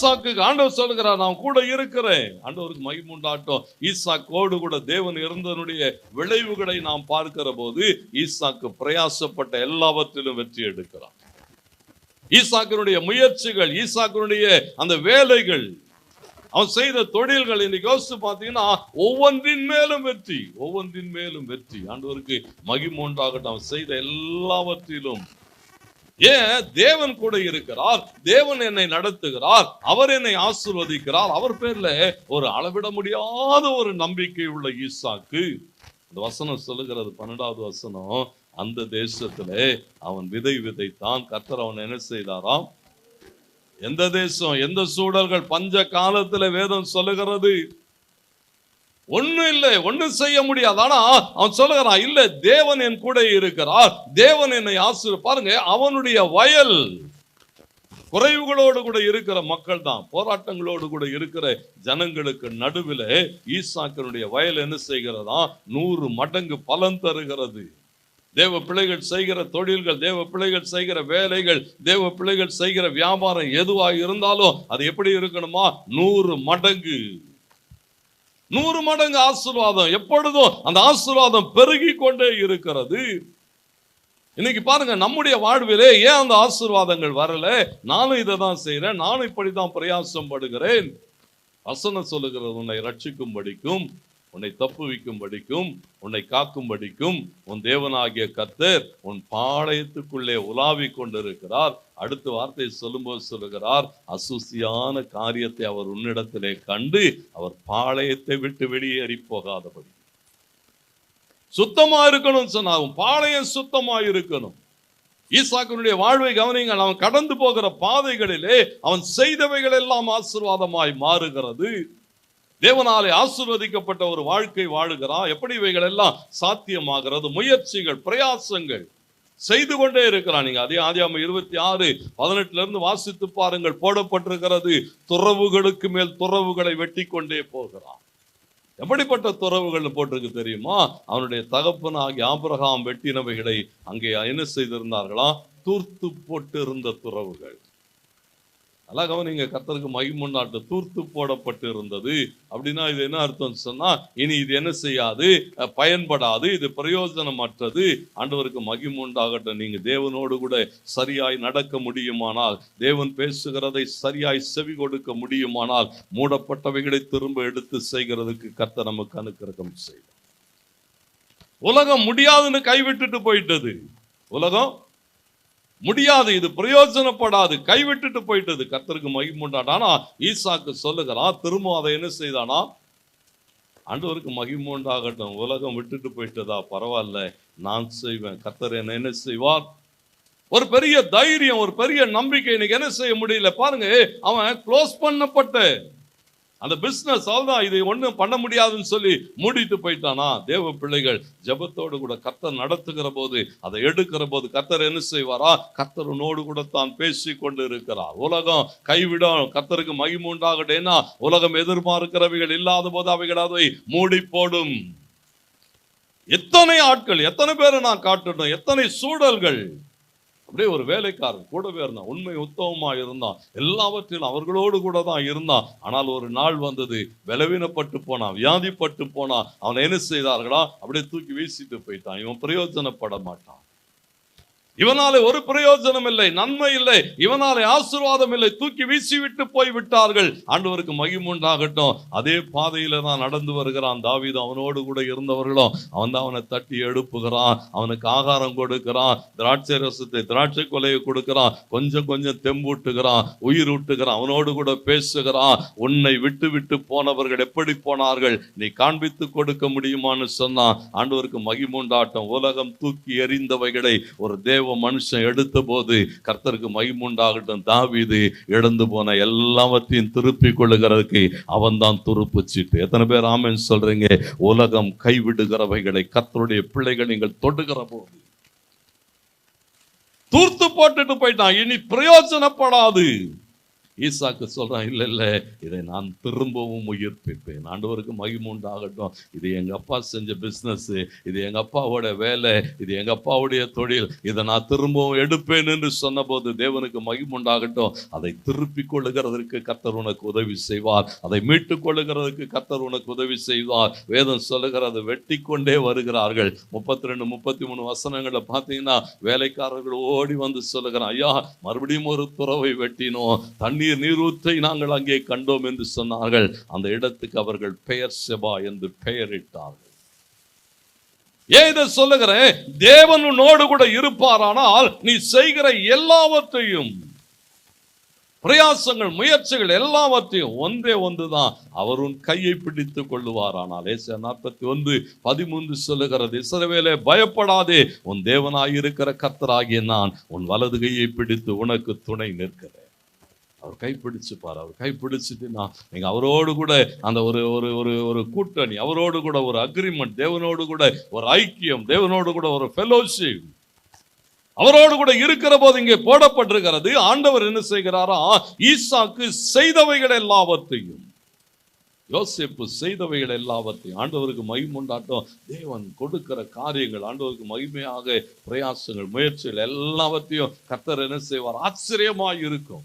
ஈசாக்கு ஆண்டவர் சொல்லுகிறார், நான் கூட இருக்கிறேன். ஆண்டவருக்கு மகிமை உண்டாகட்டும். ஈசாக்கோடு கூட தேவன் இருந்தனுடைய விளைவுகளை நாம் பார்க்கிற போது ஈசாக்கு பிரயாசப்பட்ட எல்லாவற்றிலும் வெற்றி எடுக்கிறார். ஈசாக்கினுடைய முயற்சிகள், ஈசாக்கினுடைய அந்த வேலைகள், அவன் செய்த தொழில்கள் இன்னைக்கு யோசிச்சு பார்த்தீங்கன்னா ஒவ்வொன்றின் மேலும் வெற்றி, ஒவ்வொன்றின் மேலும் வெற்றி. ஆண்டவருக்கு மகிமை உண்டாகட்டும். அவன் செய்த எல்லாவற்றிலும் ஏன் தேவன் கூட இருக்கிறார், தேவன் என்னை நடத்துகிறார், அவர் என்னை ஆசீர்வதிக்கிறார். அவர் பேர்ல ஒரு அளவிட முடியாத ஒரு நம்பிக்கை உள்ள ஈசாக்கு. இந்த வசனம் சொல்லுகிறது, 12வது வசனம், அந்த தேசத்திலே அவன் விதை விதைத்தான். கர்த்தர் அவன் என்ன செய்தாராம்? எந்த தேசம், எந்த சூழல்கள், பஞ்ச காலத்துல வேதம் சொல்லுகிறது ஒண்ணும் இல்லை, ஒண்ணும் செய்ய முடியாது. ஆனா அவன் சொல்லுகிறான், இல்ல தேவன் என் கூட இருக்கிறார், தேவன் என்னை பாருங்க, அவனுடைய வயல் குறைவுகளோடு கூட இருக்கிற மக்கள் தான், போராட்டங்களோடு கூட இருக்கிற ஜனங்களுக்கு நடுவில் ஈசாக்கினுடைய வயல் என்ன செய்கிறதா? 100 மடங்கு பலன் தருகிறது. தேவ பிள்ளைகள் செய்கிற தொழில்கள், தேவ பிள்ளைகள் செய்கிற வேலைகள், தேவ பிள்ளைகள் செய்கிற வியாபாரம் எதுவாக இருந்தாலும் அது எப்படி இருக்கணுமா? 100 மடங்கு, 100 மடங்கு ஆசீர்வாதம். எப்பொழுதும் அந்த ஆசீர்வாதம் பெருகி கொண்டே இருக்கிறது. இன்னைக்கு பாருங்க, நம்முடைய வாழ்விலே ஏன் அந்த ஆசீர்வாதங்கள் வரல? நானும் இதை தான் செய்யறேன், நானும் இப்படிதான் பிரயாசம் படுகிறேன். வசனம் சொல்லுகிறது, உன்னை ரட்சிக்கும்படிக்கும், உன்னை தப்புவிக்கும்படிக்கும், உன்னை காக்கும்படிக்கும் உன் தேவனாகிய கர்த்தர் உன் பாளையத்துக்குள்ளே உலாவி கொண்டிருக்கிறார். அடுத்த வார்த்தை சொல்லும்போது சொல்லுகிறார், அசுசியான காரியத்தை அவர் உன்னிடத்திலே கண்டு அவர் பாளையத்தை விட்டு வெளியேறி போகாதபடி. சுத்தமா இருக்கணும் சொன்னாங்க, பாளையம் சுத்தமா இருக்கணும். ஈசாக்கினுடைய வாழ்வை கவனிங்கள். அவன் கடந்து போகிற பாதைகளிலே அவன் செய்தவைகள் எல்லாம் ஆசீர்வாதமாய் மாறுகிறது. தேவனாலே ஆசீர்வதிக்கப்பட்ட ஒரு வாழ்க்கை வாழுகிறான். எப்படி இவைகள் எல்லாம் சாத்தியமாகிறது? முயற்சிகள், பிரயாசங்கள் செய்து கொண்டே இருக்கிறான். நீங்க அதே ஆதியாகமம் 26:18 வாசித்து பாருங்கள், போடப்பட்டிருக்கிறது, துறவுகளுக்கு மேல் துறவுகளை வெட்டி கொண்டே போகிறான். எப்படிப்பட்ட துறவுகள் போட்டிருக்கு தெரியுமா? அவனுடைய தகப்பனாகிய ஆபிரகாம் வெட்டினவைகளை அங்கே என்ன செய்திருந்தார்களா? தூர்த்து போட்டு இருந்த துறவுகள். அழகா நீங்க கர்த்தருக்கு மகிமை உண்டாட்டு, தூர்த்து போடப்பட்டு இருந்தது. அப்படின்னா இது என்ன அர்த்தம் சொன்னா, இனி இது என்ன செய்யாது, பயன்படாது, இது பிரயோஜனமற்றது. ஆண்டவருக்கு மகிமை உண்டாகட்டும். நீங்க தேவனோடு கூட சரியாய் நடக்க முடியுமானால், தேவன் பேசுகிறதை சரியாய் செவி கொடுக்க முடியுமானால், மூடப்பட்டவைகளை திரும்ப எடுத்து செய்கிறதுக்கு கர்த்தர் நமக்கு அனுக்கிரகம் செய்வார். உலகம் முடியாதுன்னு கைவிட்டுட்டு போயிட்டது. உலகம் முடியாது, இது பிரயோஜனப்படாது, கைவிட்டுட்டு போயிட்டது. கர்த்தருக்கு மகிமை உண்டாகட்டும். ஆனா ஈசாக்கு சொல்லுகிறான், திரும்ப அதை என்ன செய்தானா? ஆண்டவருக்கு மகிமை உண்டாகட்டும். உலகம் விட்டுட்டு போயிட்டதா, பரவாயில்ல, நான் செய்வேன், கர்த்தர் என்ன செய்வார். ஒரு பெரிய தைரியம், ஒரு பெரிய நம்பிக்கை. இன்னைக்கு என்ன செய்ய முடியல பாருங்க, அவன் க்ளோஸ் பண்ணப்பட்ட அந்த பிசினஸ் அவ்வளவுதான், இது ஒண்ணும் பண்ண முடியாதுன்னு சொல்லி மூடிட்டு போயிட்டானா? தேவ பிள்ளைகள் ஜெபத்தோடு கூட கர்த்தர் நடத்துகிற போது, அதை எடுக்கிற போது கர்த்தர் என்ன செய்வாரா? கர்த்தரோடு கூட தான் பேசி கொண்டு இருக்கிறார். உலகம் கைவிடும். கர்த்தருக்கு மகிமை உண்டாகட்டேன்னா, உலகம் எதிர்பார்க்கிறவைகள் இல்லாத போது அவைகள் அதை மூடி போடும். எத்தனை ஆட்கள், எத்தனை பேரை நான் காட்டணும், எத்தனை சூழல்கள். அப்படியே ஒரு வேலைக்காரன் கூடவே இருந்தான், உண்மை உத்தமமா இருந்தான், எல்லாவற்றிலும் அவர்களோடு கூட தான் இருந்தான். ஆனால் ஒரு நாள் வந்தது, பலவீனப்பட்டு போனான், வியாதிப்பட்டு போனான். அவனை என்ன செய்தார்களா? அப்படியே தூக்கி வீசிட்டு போயிட்டான். இவன் பிரயோஜனப்பட மாட்டான். இவனாலே ஒரு பிரயோஜனம் இல்லை, நன்மை இல்லை, இவனாலே ஆசீர்வாதம் இல்லை, தூக்கி வீசி விட்டு போய் விட்டார்கள். ஆண்டவருக்கு மகிமை உண்டாகட்டும். அதே பாதையில தான் நடந்து வருகிறான் தாவீது. அவனோடு கூட இருந்தவர்களும் அவன் தான் அவனை தட்டி எழுப்புகிறான், அவனுக்கு ஆகாரம் கொடுக்கிறான், திராட்சை ரசத்தை, திராட்சை கொலையை கொடுக்கிறான், கொஞ்சம் கொஞ்சம் தெம்பூட்டுகிறான், உயிர் ஊட்டுகிறான், அவனோடு கூட பேசுகிறான். உன்னை விட்டு விட்டு போனவர்கள் எப்படி போனார்கள், நீ காண்பித்து கொடுக்க முடியுமான்னு சொன்னான். ஆண்டவருக்கு மகிமை உண்டாகட்டும். உலகம் தூக்கி எறிந்தவைகளை ஒரு தேவ மனுஷன் எடுத்த போது கர்த்தருக்கு மகிமை உண்டாகட்டும். தாவீது இழந்து போன எல்லாவற்றையும் திருப்பி கொள்ளுகிறதுக்கு அவன் தான் துருப்பு சீட்டு. எத்தனை பேர் ஆமென் சொல்றீங்க? உலகம் கைவிடுகிறவைகளை கர்த்தருடைய பிள்ளைகள் நீங்கள் தொடுகிற போது தூர்த்து போட்டுட்டு போயிட்டான். இனி பிரயோஜனப்படாது. ஈசாக்கு சொல்றான், இல்ல இல்ல, இதை நான் திரும்பவும் உயிர்ப்பிப்பேன். ஆண்டவருக்கு மகிமை உண்டாகட்டும். இது எங்க அப்பா செஞ்ச பிசினஸ், இது எங்க அப்பாவோட வேலை, இது எங்க அப்பாவுடைய தொழில், இதை நான் திரும்பவும் எடுப்பேன் என்று சொன்னபோது தேவனுக்கு மகிமை உண்டாகட்டும். அதை திருப்பிக் கொள்ளுகிறதற்கு கர்த்தர் உனக்கு உதவி செய்வார். அதை மீட்டுக் கொள்ளுகிறதற்கு கர்த்தர் உனக்கு உதவி செய்வார். வேதம் சொல்லுகிறது, வெட்டி கொண்டே வருகிறார்கள். 32, 33 வசனங்களை பார்த்தீங்கன்னா வேலைக்காரர்கள் ஓடி வந்து சொல்லுகிறான், ஐயா மறுபடியும் ஒரு துறவை வெட்டினோம், நீரூற்றை நாங்கள் அங்கே கண்டோம் என்று சொன்னார்கள். அந்த இடத்துக்கு அவர்கள் பெயர் செபா என்று பெயரிட்டார்கள். ஏன் இதை சொல்லுகிறேன்? தேவன் உன்னோடு கூட இருப்பாரானால் நீ செய்கிற எல்லாவற்றையும், பிரயாசங்கள், முயற்சிகள் எல்லாவற்றையும் ஒன்றே ஒன்றுதான், அவர் உன் கையை பிடித்துக் கொள்ளுவாரானால். ஏசாயா 41:13 சொல்லுகிறது, இஸ்ரவேலே பயப்படாதே, உன் தேவனாயிருக்கிற கர்த்தராகிய நான் உன் வலது கையை பிடித்து உனக்கு துணை நிற்கிறேன். அவர் கைப்பிடிச்சுப்பார். அவர் கைப்பிடிச்சுட்டுனா நீங்க அவரோடு கூட அந்த ஒரு ஒரு ஒரு ஒரு கூட்டணி, அவரோடு கூட ஒரு அக்ரிமெண்ட், தேவனோடு கூட ஒரு ஐக்கியம், தேவனோடு கூட ஒரு ஃபெலோஷிப், அவரோடு கூட இருக்கிற போது இங்கே போடப்பட்டிருக்கிறது. ஆண்டவர் என்ன செய்கிறாரா? ஈசாக்கு செய்தவைகள் எல்லாவற்றையும், யோசேப்பு செய்தவைகள் எல்லாவற்றையும், ஆண்டவருக்கு மகிமை உண்டாட்டம். தேவன் கொடுக்கிற காரியங்கள் ஆண்டவருக்கு மகிமையாக, பிரயாசங்கள், முயற்சிகள் எல்லாவற்றையும் கர்த்தர் என்ன செய்வார்? ஆச்சரியமாய் இருக்கும்.